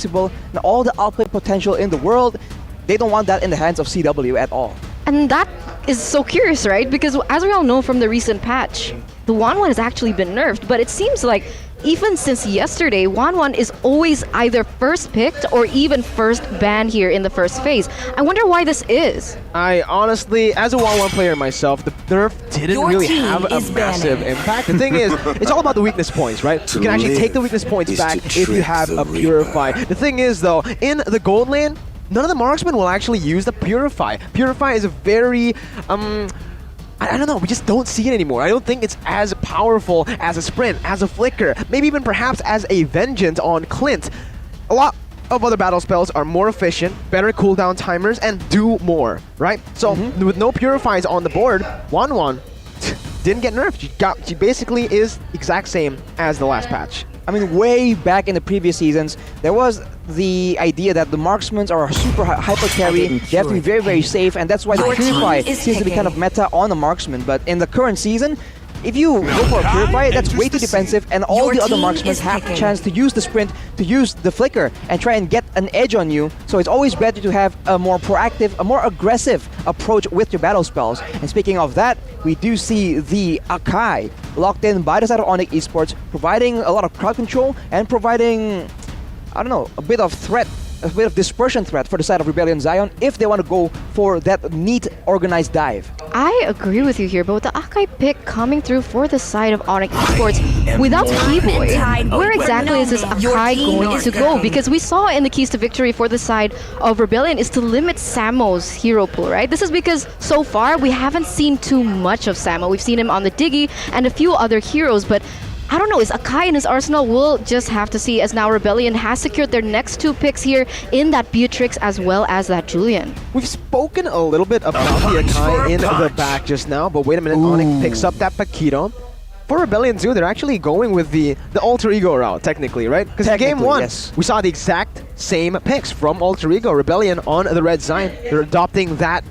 flexible, and all the outplay potential in the world. They don't want that in the hands of CW at all. And that is so curious, right? Because as we all know from the recent patch, the 1-1 has actually been nerfed, but it seems like even since yesterday, 1-1 is always either first picked or even first banned here in the first phase. I wonder why this is. I honestly, as a 1-1 player myself, the nerf didn't really have a massive impact. The thing is, it's all about the weakness points, right? You can actually take the weakness points back if you have a Purify. The thing is though, in the gold lane, none of the marksmen will actually use the Purify. Purify is a very, I don't know, we just don't see it anymore. I don't think it's as powerful as a Sprint, as a Flicker, maybe even perhaps as a Vengeance on Clint. A lot of other battle spells are more efficient, better cooldown timers, and do more, right? So with no Purifies on the board, 1-1 didn't get nerfed. She basically is exact same as the last patch. I mean, way back in the previous seasons, there was the idea that the marksmen are super hyper carry, they have to be very, very safe, and that's why the Purify seems to be kind of meta on the marksman. But in the current season, if you go for a Purify, that's way too defensive, and all the other marksmen have a chance to use the Sprint, to use the Flicker, and try and get an edge on you. So it's always better to have a more proactive, a more aggressive approach with your battle spells. And speaking of that, we do see the Akai locked in by the side of ONIC Esports, providing a lot of crowd control and providing, I don't know, a bit of threat, a bit of dispersion threat for the side of Rebellion Zion if they want to go for that neat organized dive. I agree with you here, but with the Akai pick coming through for the side of ONIC Esports without Keyboy, where exactly is this Akai going to go? Because we saw in the keys to victory for the side of Rebellion is to limit Samo's hero pool, right? This is because so far we haven't seen too much of Samo. We've seen him on the Diggy and a few other heroes, but I don't know, is Akai in his arsenal? We'll just have to see, as now Rebellion has secured their next 2 picks here in that Beatrix as well as that Julian. We've spoken a little bit about the Akai in the back just now, but wait a minute, ONIC picks up that Paquito. For Rebellion 2, they're actually going with the alter ego route, technically, right? Because in game 1, we saw the exact same picks from alter ego. Rebellion on the red Zion. They're adopting that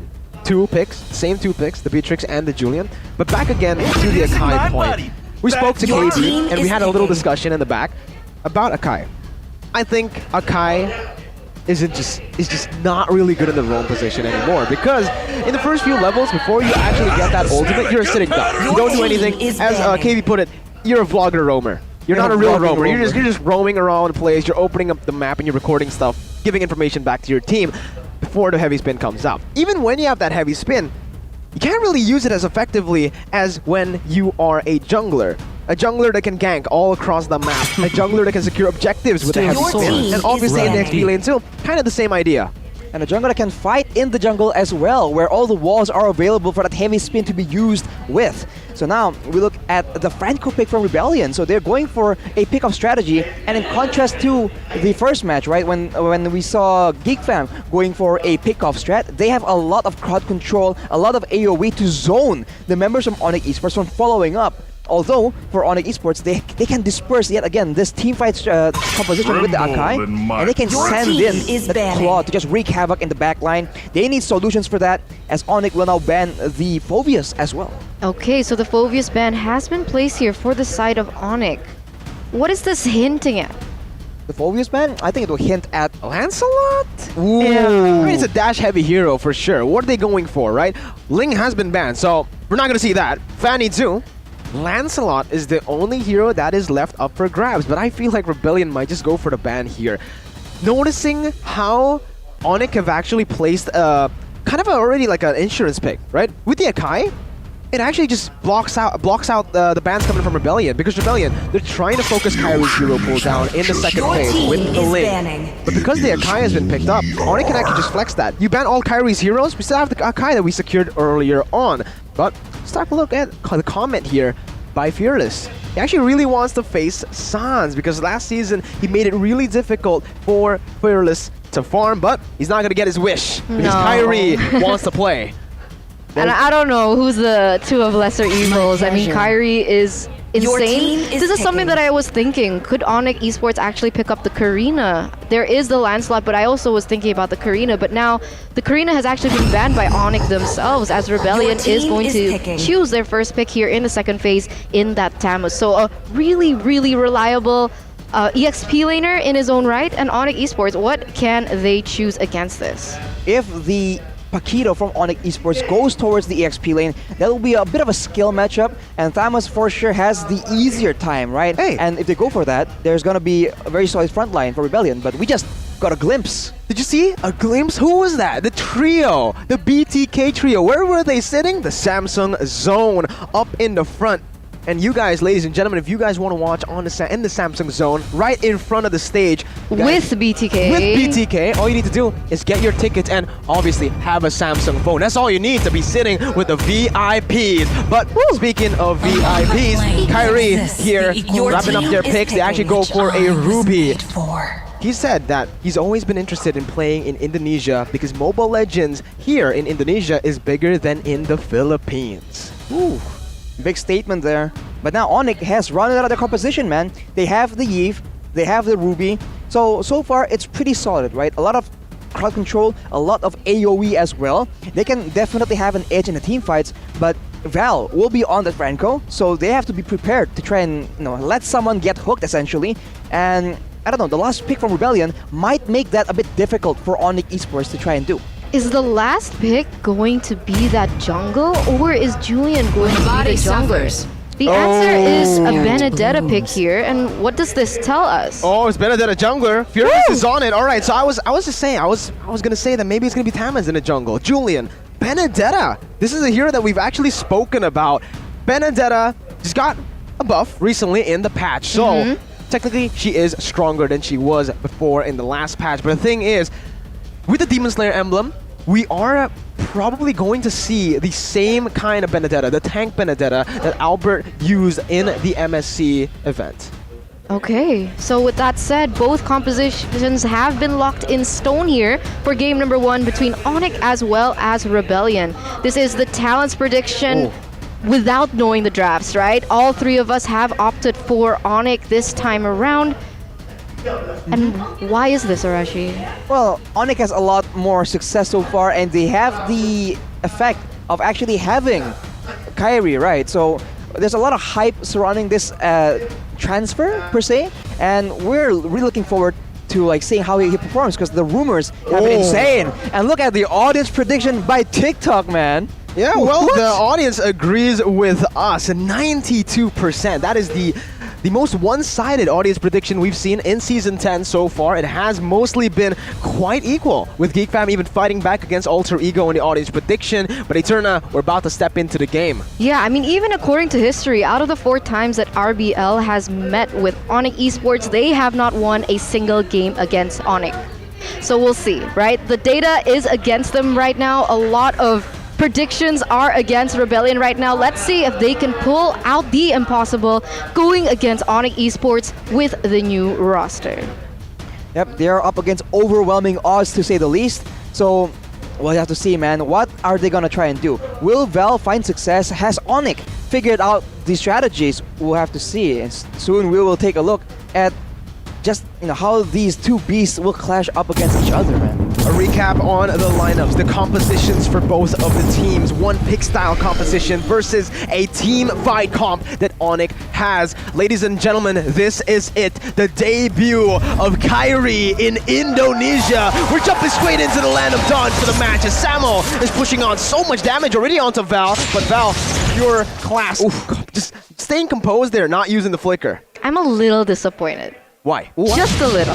2 picks, same 2 picks, the Beatrix and the Julian. But back again to the Akai point. We spoke to KD and we had a little discussion in the back about Akai. I think Akai is just not really good in the roam position anymore, because in the first few levels, before you actually get that ultimate, you're a sitting duck. You don't do anything. As KD put it, you're a vlogger roamer. You're not a real roamer. You're just roaming around the place. You're opening up the map and you're recording stuff, giving information back to your team before the heavy spin comes out. Even when you have that heavy spin, you can't really use it as effectively as when you are a jungler. A jungler that can gank all across the map. A jungler that can secure objectives with a heavy spin. And obviously in the XP lane too, kind of the same idea. And a jungler that can fight in the jungle as well, where all the walls are available for that heavy spin to be used with. So now we look at the Franco pick from Rebellion. So they're going for a pick-off strategy, and in contrast to the first match, right, when we saw GeekFam going for a pick-off strat, they have a lot of crowd control, a lot of AoE to zone the members from ONIC Esports from following up. Although, for ONIC Esports, they can disperse yet again this teamfight composition with the Akai, and they can send in the Claw to just wreak havoc in the backline. They need solutions for that, as ONIC will now ban the Phoveus as well. Okay, so the Phoveus ban has been placed here for the side of ONIC. What is this hinting at? The Phoveus ban? I think it will hint at Lancelot? Ooh. Yeah. I mean, it's a dash-heavy hero for sure. What are they going for, right? Ling has been banned, so we're not going to see that. Fanny too. Lancelot is the only hero that is left up for grabs, but I feel like Rebellion might just go for the ban here. Noticing how ONIC have actually placed kind of already like an insurance pick, right? With the Akai, it actually just blocks out the bans coming from Rebellion, because Rebellion, they're trying to focus Kairi's hero pool down in the second phase with the Ling. But because the Akai has been picked up, ONIC can actually just flex that. You ban all Kairi's heroes, we still have the Akai that we secured earlier on. But let's take a look at the comment here by Fearless. He actually really wants to face Sans, because last season he made it really difficult for Fearless to farm, but he's not going to get his wish, because Kairi wants to play. And I don't know who's the 2 of lesser evils. I mean, Kairi is insane. This is something that I was thinking. Could ONIC Esports actually pick up the Karina? There is the Lancelot, but I also was thinking about the Karina. But now the Karina has actually been banned by ONIC themselves, as Rebellion is going to choose their first pick here in the second phase in that Tamus. So a really, really reliable EXP laner in his own right, and ONIC Esports. What can they choose against this? If the Paquito from ONIC Esports goes towards the EXP lane, that will be a bit of a skill matchup, and Thamas for sure has the easier time, right? Hey. And if they go for that, there's gonna be a very solid front line for Rebellion, but we just got a glimpse. Did you see a glimpse? Who was that? The trio, the BTK trio. Where were they sitting? The Samsung Zone up in the front. And you guys, ladies and gentlemen, if you guys want to watch on in the Samsung Zone, right in front of the stage, guys, With BTK. with BTK, all you need to do is get your tickets and obviously have a Samsung phone. That's all you need to be sitting with the VIPs. But speaking of VIPs, Kairi here wrapping up their picks. They actually go for a Ruby. He said that he's always been interested in playing in Indonesia because Mobile Legends here in Indonesia is bigger than in the Philippines. Ooh, big statement there. But now ONIC has run out of their composition, man. They have the Eve, they have the Ruby. So far, it's pretty solid, right? A lot of crowd control, a lot of AoE as well. They can definitely have an edge in the team fights, but Val will be on the Franco, so they have to be prepared to try and let someone get hooked, essentially. And I don't know, the last pick from Rebellion might make that a bit difficult for ONIC Esports to try and do. Is the last pick going to be that jungle, or is Julian going to be the jungler? The answer is a Benedetta pick here, and what does this tell us? Oh, it's Benedetta jungler. Furious is on it. All right, so I was just saying, I was gonna say that maybe it's gonna be Tamaz in the jungle. Julian, Benedetta. This is a hero that we've actually spoken about. Benedetta just got a buff recently in the patch, so technically she is stronger than she was before in the last patch. But the thing is, with the Demon Slayer emblem, we are probably going to see the same kind of Benedetta, the tank Benedetta that Albert used in the MSC event. Okay, so with that said, both compositions have been locked in stone here for game number 1 between ONIC as well as Rebellion. This is the talents prediction without knowing the drafts, right? All three of us have opted for ONIC this time around. And why is this, Arashi? Well, ONIC has a lot more success so far, and they have the effect of actually having Kairi, right? So there's a lot of hype surrounding this transfer, per se, and we're really looking forward to seeing how he performs, because the rumors have been insane. And look at the audience prediction by TikTok, man. Yeah, well, the audience agrees with us. 92%. That is the most one-sided audience prediction we've seen in Season 10 so far. It has mostly been quite equal, with GeekFam even fighting back against Alter Ego in the audience prediction. But Eterna, we're about to step into the game. Yeah, I mean, even according to history, out of the 4 times that RBL has met with ONIC Esports, they have not won a single game against ONIC. So we'll see, right? The data is against them right now. A lot of predictions are against Rebellion right now. Let's see if they can pull out the impossible going against ONIC Esports with the new roster. Yep, they are up against overwhelming odds, to say the least. So we'll have to see, man. What are they gonna try and do? Will Val find success? Has ONIC figured out the strategies? We'll have to see. And soon we will take a look at just how these two beasts will clash up against each other, man. A recap on the lineups, the compositions for both of the teams. One pick style composition versus a team fight comp that ONIC has. Ladies and gentlemen, this is it. The debut of Kairi in Indonesia. We're jumping straight into the land of dawn for the match as Samo is pushing on so much damage already onto Val. But Val, pure class. Oof, just staying composed there, not using the flicker. I'm a little disappointed. Why? Just a little.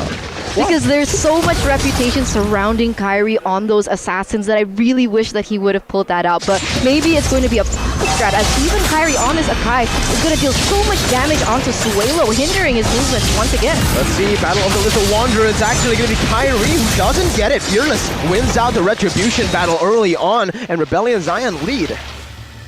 Because there's so much reputation surrounding Kairi on those assassins that I really wish that he would have pulled that out. But maybe it's going to be a pocket strat, as even Kairi on this Akai is going to deal so much damage onto Suelo, hindering his movement once again. Let's see, Battle of the Little Wanderer. It's actually going to be Kairi who doesn't get it. Fearless wins out the Retribution battle early on, and Rebellion Zion lead.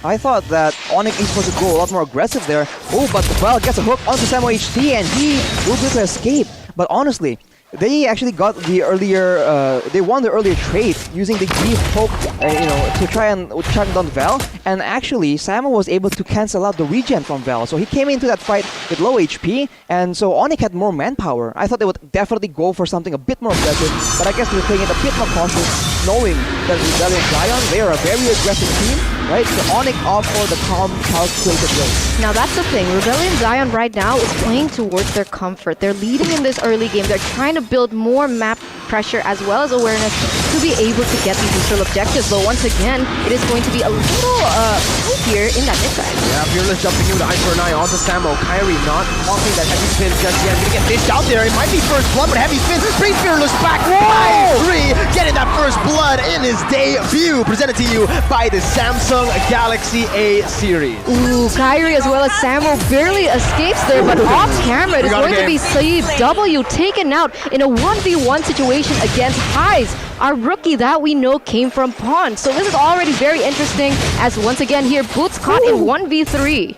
I thought that ONIC Esports would go a lot more aggressive there. Oh, but Val gets a hook onto Samo HT, and he will be able to escape. But honestly, they actually got the earlier, they won the earlier trade using the G poke, to try and track down Val. And actually, Samo was able to cancel out the regen from Val. So he came into that fight with low HP, and so ONIC had more manpower. I thought they would definitely go for something a bit more aggressive, but I guess they're playing it a bit more cautious, knowing that Rebellion Zion, they are a very aggressive team. right? The Onyx off for the calm, calculated way. Now that's the thing, Rebellion Zion right now is playing towards their comfort. They're leading in this early game. They're trying to build more map pressure as well as awareness to be able to get these neutral objectives. But once again, it is going to be a little tight here in that mid side. Yeah, Fearless jumping in with the eye for an eye onto Samo. Kairi not offering that heavy spin just yet. Gonna get dished out there. It might be first blood, but heavy spin brings Fearless back. 5-3, getting that first blood in his debut. Presented to you by the Samsung Galaxy A series. Ooh, Kairi as well as Samo barely escapes there, but off camera it is going to be CW taken out in a 1v1 situation against Highs, our rookie that we know came from Pond. So this is already very interesting as once again here, Boots caught in 1v3.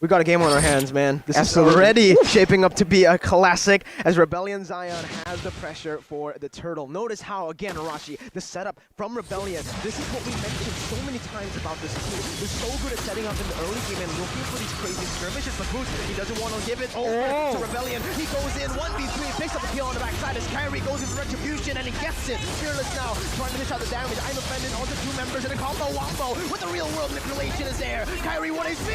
We got a game on our hands, man. This is already shaping up to be a classic as Rebellion Zion has the pressure for the turtle. Notice how, again, Arashi, the setup from Rebellion, this is what we mentioned so many times about this team. They're so good at setting up in the early game and looking for these crazy skirmishes, but Boots, he doesn't want to give it over to Rebellion. He goes in 1v3, picks up the kill on the backside as Kairi goes in for retribution and he gets it. Fearless now, trying to dish out the damage. I'm offended onto two members and a combo wombo with the real world manipulation is there. Kairi 1 HP!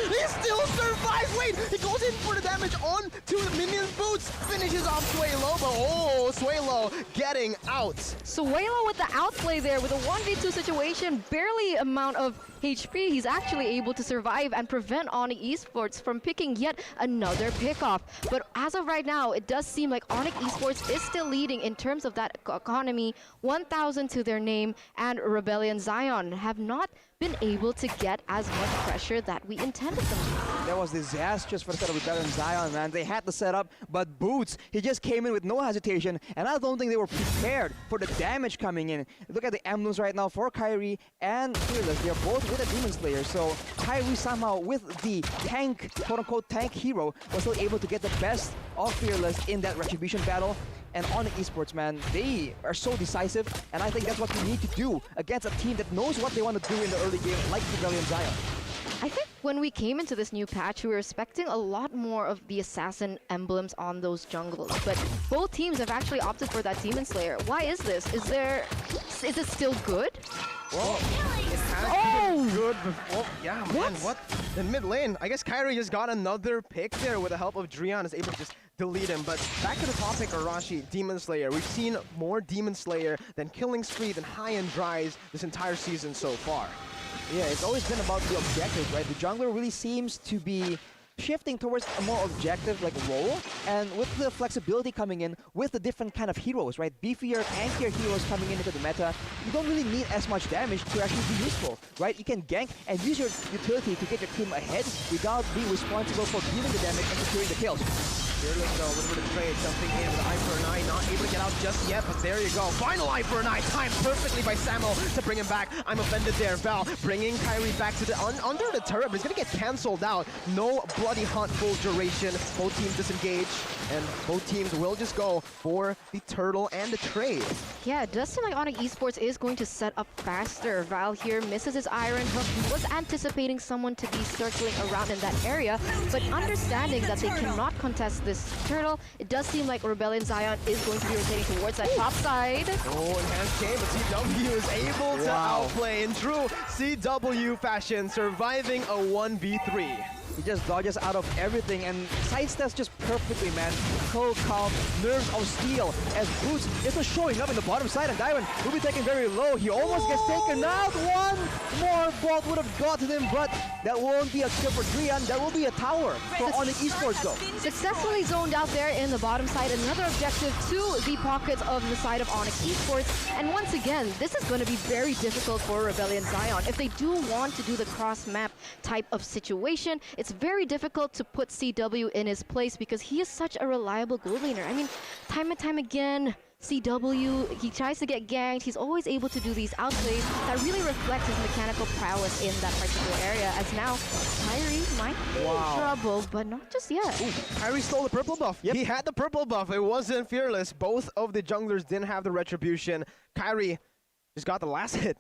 He still survives! Wait, he goes in for the damage on to the minion Boots. Finishes off Suelo, but oh, Suelo getting out. Suelo with the outplay there with a 1v2 situation, barely amount of HP. He's actually able to survive and prevent Onyx Esports from picking yet another pickoff. But as of right now, it does seem like Onyx Esports is still leading in terms of that economy, 1,000 to their name, and Rebellion Zion have not been able to get as much pressure that we intended them to. That was disastrous for the set of Rebellion Zion, man. They had the setup, but Boots, he just came in with no hesitation, and I don't think they were prepared for the damage coming in. Look at the emblems right now for Kairi and Fearless. They're both with a Demon Slayer, so Kairi somehow with the tank, quote-unquote tank hero, was still able to get the best of Fearless in that Retribution battle. And on the esports, man, they are so decisive, and I think that's what we need to do against a team that knows what they want to do in the early game, like Rebellion Zion. I think when we came into this new patch, we were expecting a lot more of the assassin emblems on those jungles, but both teams have actually opted for that Demon Slayer. Why is this? Is it still good? Well, it has been good before. Yeah, man, what? In mid lane, I guess Kairi just got another pick there with the help of Drian, is able to just delete him. But back to the topic, Arashi, Demon Slayer. We've seen more Demon Slayer than Killing Spree than High and Dries this entire season so far. Yeah, it's always been about the objective, right? The jungler really seems to be shifting towards a more objective like role, and with the flexibility coming in with the different kind of heroes, right? Beefier, tankier heroes coming into the meta, you don't really need as much damage to actually be useful, right? You can gank and use your utility to get your team ahead without being responsible for dealing the damage and securing the kills. Fearless though, a little bit of trade, jumping in with eye for an eye, not able to get out just yet, but there you go. Final eye for an eye, timed perfectly by Samo to bring him back. I'm offended there. Val bringing Kairi back to the under the turret, but he's gonna get cancelled out. No bloody hunt full duration. Both teams disengage, and both teams will just go for the turtle and the trade. Yeah, it does seem like Onyx Esports is going to set up faster. Val here misses his iron hook. He was anticipating someone to be circling around in that area, but understanding that they cannot contest this turtle, it does seem like Rebellion Zion is going to be rotating towards that top side. Oh, enhanced game, but CW is able to outplay in true CW fashion, surviving a 1v3. He just dodges out of everything and sidesteps just perfectly, man. Cool, calm, nerves of steel as Boots is just showing up in the bottom side, and Diamond will be taken very low. He almost gets taken out. One more bolt would have gotten him, but that won't be a kill for Drian. That will be a tower for Onyx Esports though. Successfully zoned out there in the bottom side. Another objective to the pockets of the side of Onyx Esports. And once again, this is going to be very difficult for Rebellion Zion. If they do want to do the cross-map type of situation, it's very difficult to put CW in his place because he is such a reliable gold laner. I mean, time and time again, CW, he tries to get ganked. He's always able to do these outplays that really reflect his mechanical prowess in that particular area. As now, Kairi might be in trouble, but not just yet. Ooh, Kairi stole the purple buff. Yep. He had the purple buff. It wasn't Fearless. Both of the junglers didn't have the retribution. Kairi just got the last hit.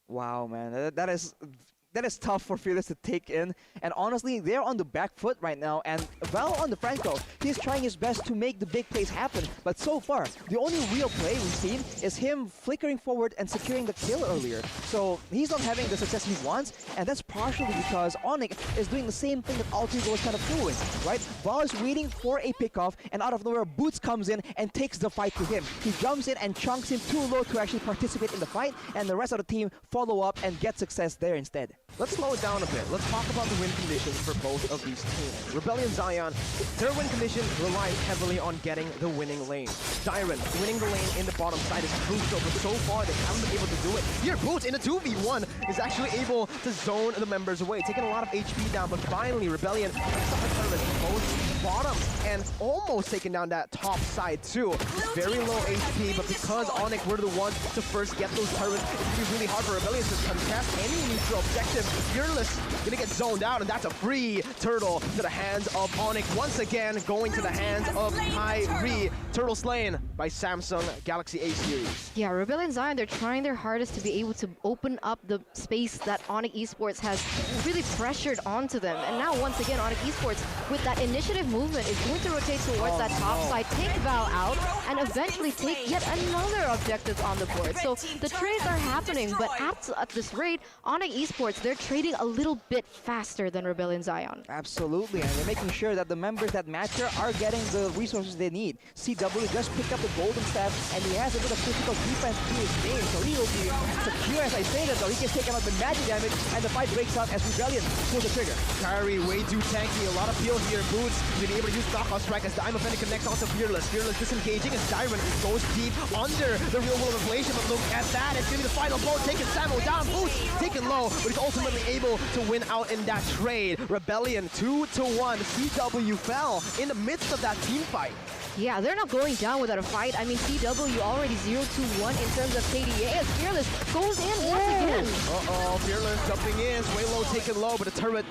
Wow, man, that that is tough for Fearless to take in. And honestly, they're on the back foot right now. And Val on the Franco, he's trying his best to make the big plays happen. But so far, the only real play we've seen is him flickering forward and securing the kill earlier. So he's not having the success he wants. And that's partially because ONIC is doing the same thing that Alter Ego is kind of doing, right? Val is waiting for a pickoff, and out of nowhere, Boots comes in and takes the fight to him. He jumps in and chunks him too low to actually participate in the fight, and the rest of the team follow up and get success there instead. Let's slow it down a bit. Let's talk about the win conditions for both of these teams. Rebellion Zion, their win condition relies heavily on getting the winning lane. Dyron, winning the lane in the bottom side is crucial, but so far they haven't been able to do it. Here, Boots in a 2v1 is actually able to zone the members away, taking a lot of HP down, but finally Rebellion picks up a turret both bottoms and almost taking down that top side too. Very low HP, but because ONIC were the ones to first get those turrets, it's going to be really hard for Rebellion to contest any neutral objective. Fearless gonna get zoned out, and that's a free turtle to the hands of ONIC. Once again, going to the hands of kairi. Turtle slain by Samsung Galaxy A series. Yeah, Rebellion Zion, they're trying their hardest to be able to open up the space that ONIC Esports has really pressured onto them. And now, once again, ONIC Esports, with that initiative movement, is going to rotate towards that top side, take Val out, and eventually take yet another objective on the board. So the trades are happening, but at this rate, ONIC Esports, they're trading a little bit faster than Rebellion Zion. Absolutely, and they're making sure that the members that matter are getting the resources they need. CW just picked up the golden staff, and he has a bit of physical defense to his game, so he will be secure, as I stated, though. He gets taken out the magic damage, and the fight breaks out as Rebellion pulls the trigger. kairi way too tanky, a lot of peel here. Boots being able to use knockout strike as the Diamond Fennec connects onto Fearless. Fearless disengaging as Dyron goes deep under the real world revelation, but look at that, it's gonna be the final blow, taking Samo down. Boots taken low, but he's ultimately able to win out in that trade. Rebellion 2-1. CW fell in the midst of that team fight. Yeah, they're not going down without a fight. I mean, CW already 0-1 in terms of KDA as Fearless goes in once again. Uh-oh, Fearless jumping in, way low, taken low, but the turret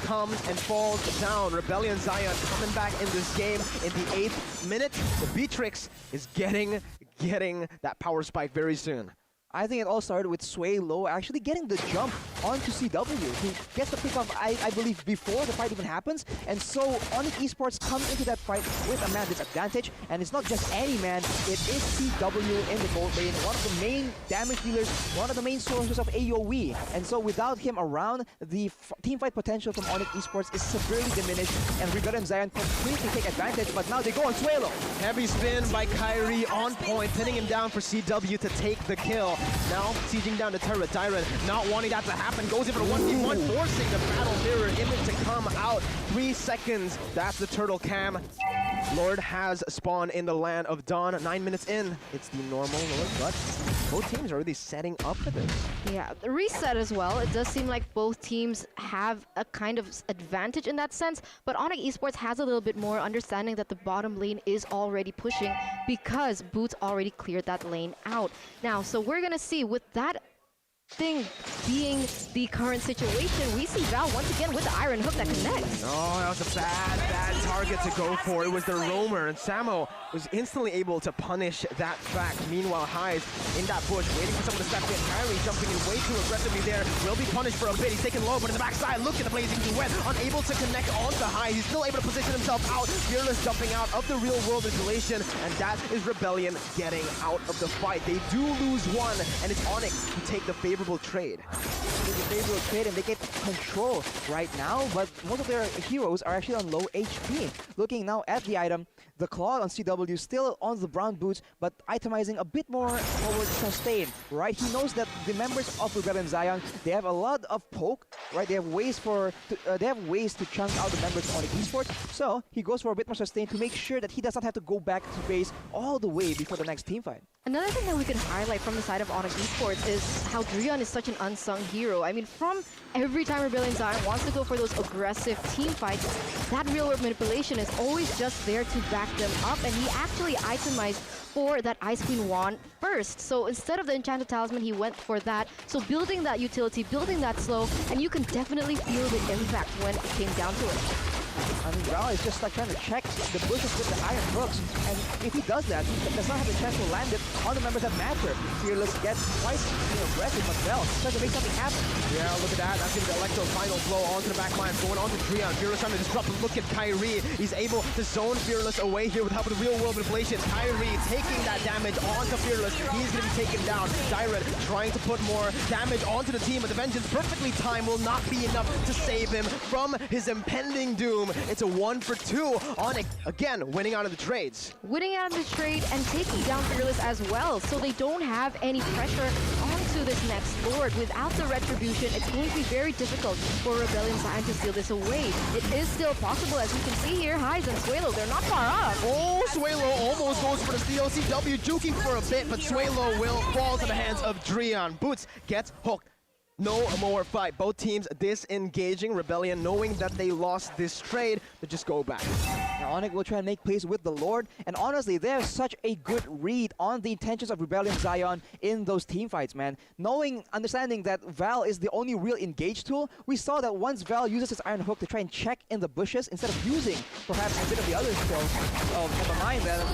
comes and falls down. Rebellion Zion coming back in this game in the 8th minute. The Beatrix is getting that power spike very soon. I think it all started with Sway Low actually getting the jump onto CW. He gets the pickoff, I believe, before the fight even happens. And so ONIC Esports come into that fight with a man disadvantage. And it's not just any man, it is CW in the gold lane, one of the main damage dealers, one of the main sources of AoE. And so without him around, the team fight potential from ONIC Esports is severely diminished. And Rebellion Zion completely take advantage, but now they go on Sway Low. Heavy spin by kairi on point, pinning him down for CW to take the kill. Now sieging down the turret. Dyron not wanting that to happen, goes in for the 1v1, forcing the battle mirror image to come out. 3 seconds, that's the turtle cam. Lord has spawned in the land of Dawn. 9 minutes in, it's the normal Lord, but both teams are really setting up for this. Yeah, the reset as well. It does seem like both teams have a kind of advantage in that sense, but ONIC Esports has a little bit more understanding that the bottom lane is already pushing because Boots already cleared that lane out. Now, so we're gonna see with that thing being the current situation, we see Val once again with the iron hook that connects. Oh, that was a bad target to go for. It was the roamer, and Samo was instantly able to punish that fact. Meanwhile, Highs in that bush, waiting for someone to step in. kairi jumping in way too aggressively there. Will be punished for a bit. He's taken low, but in the backside, look at the blazing duet. Unable to connect onto High. He's still able to position himself out. Fearless jumping out of the real world isolation, and that is Rebellion getting out of the fight. They do lose one, and it's ONIC who take the favorable trade. And they get control right now, but most of their heroes are actually on low HP. Looking now at the item, the claw on CW still on the brown boots, but itemizing a bit more forward sustain, right? He knows that the members of Rebellion Zion, they have a lot of poke, right? They have ways to chunk out the members of ONIC Esports, so he goes for a bit more sustain to make sure that he does not have to go back to base all the way before the next team fight. Another thing that we could highlight from the side of ONIC Esports is how Drion is such an unsung hero. I mean, from every time Rebellion Zion wants to go for those aggressive team fights, that real world manipulation is always just there to back them up, and he actually itemized for that Ice Queen wand first. So instead of the Enchanted Talisman, he went for that. So building that utility, building that slow, and you can definitely feel the impact when it came down to it. I mean, Val is just like trying to check the bushes with the iron hooks, and if he does that, he does not have a chance to land it on the members that matter. Fearless gets quite aggressive, but Val trying to make something happen. Yeah, look at that. That's going to be the Electro final blow onto the back line, going on to Dreon. Fearless trying to disrupt, but look at kairi. He's able to zone Fearless away here with help of the real-world manipulation. kairi taking that damage onto Fearless. He's going to be taken down. Direct trying to put more damage onto the team, but the Vengeance perfectly timed will not be enough to save him from his impending doom. It's a 1-for-2. ONIC, again, winning out of the trades. Winning out of the trade and taking down Fearless as well, so they don't have any pressure onto this next Lord. Without the retribution, it's going to be very difficult for Rebellion Zion to steal this away. It is still possible, as you can see here. Highs and Suelo, they're not far off. Oh, Suelo almost goes for the steal. CW juking for a bit, but Suelo will fall to the hands of Dreon. Boots gets hooked. No more fight. Both teams disengaging. Rebellion, knowing that they lost this trade, to just go back. Now, ONIC will try and make plays with the Lord, and honestly, there's such a good read on the intentions of Rebellion Zion in those team fights, man. Understanding that Val is the only real engage tool, we saw that once Val uses his Iron Hook to try and check in the bushes, instead of using perhaps a bit of the other skills, never mind that.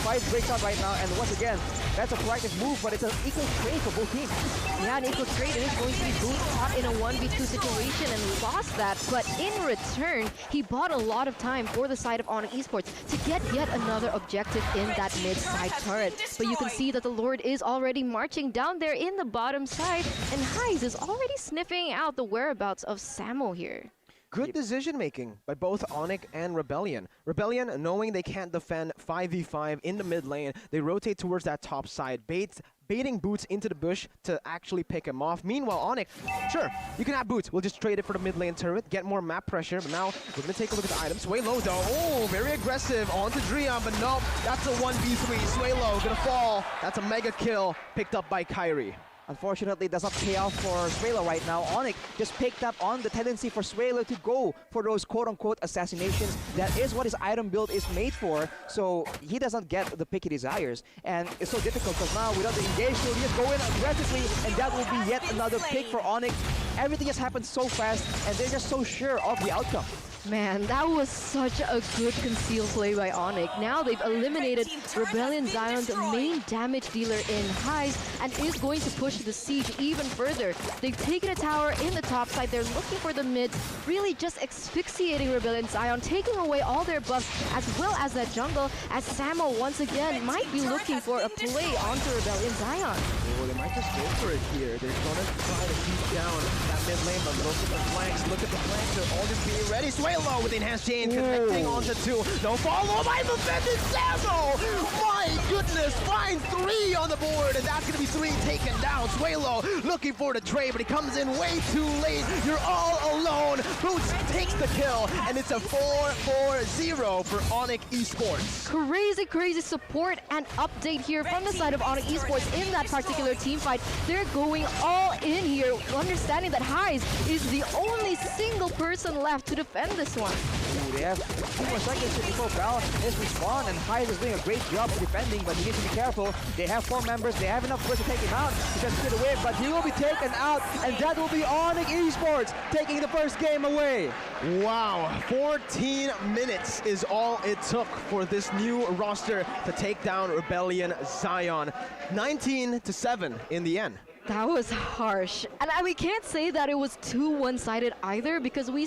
Fight breaks out right now, and once again, that's a proactive move, but it's an equal trade for both teams. Yeah, an equal trade, and it's going to be Boots caught in a 1v2 situation and lost that, but in return, he bought a lot of time for the side of ONIC Esports to get yet another objective in that mid-side turret. But you can see that the Lord is already marching down there in the bottom side, and Highs is already sniffing out the whereabouts of Samo here. Good decision-making by both ONIC and Rebellion. Rebellion, knowing they can't defend 5v5 in the mid lane, they rotate towards that top side, baiting Boots into the bush to actually pick him off. Meanwhile, ONIC, sure, you can have Boots. We'll just trade it for the mid lane turret, get more map pressure. But now we're going to take a look at the items. Suelo, though, oh, very aggressive onto Dreon, but nope, that's a 1v3. Suelo gonna fall. That's a mega kill picked up by kairi. Unfortunately, it does not pay off for Suelo right now. ONIC just picked up on the tendency for Suelo to go for those quote-unquote assassinations. That is what his item build is made for, so he does not get the pick he desires. And it's so difficult because now without the engage, so he just go in aggressively, and that will be yet another pick for ONIC. Everything just happens so fast, and they're just so sure of the outcome. Man, that was such a good concealed play by ONIC. Now they've eliminated Rebellion Zion's main damage dealer in Highs and is going to push the siege even further. They've taken a tower in the top side. They're looking for the mids, really just asphyxiating Rebellion Zion, taking away all their buffs as well as that jungle, as Samo once again might be looking for a play onto Rebellion Zion. Oh, they might just go for it here. They're gonna try to keep down that mid lane, but look at the flanks. Look at the flanks. They're all just being ready. Suelo with the enhanced chain connecting onto 2. No follow by the defended Samo! My goodness! Finds 3 on the board, and that's gonna be 3 taken down. Suelo looking for the trade, but he comes in way too late. You're all alone. Boots takes the kill, and it's a 4-4-0 for ONIC Esports. Crazy, crazy support and update here from the side of ONIC Esports in that particular team fight. They're going all in here, understanding that Highs is the only single person left to defend this one. Ooh, they have 2 more seconds before Val is respawn, and Highs is doing a great job defending, but he needs to be careful. They have 4 members, they have enough force to take him out. He just get away, but he will be taken out, and that will be ONIC Esports taking the first game away. Wow, 14 minutes is all it took for this new roster to take down Rebellion Zion. 19-7 in the end. That was harsh. And we can't say that it was too one-sided either, because we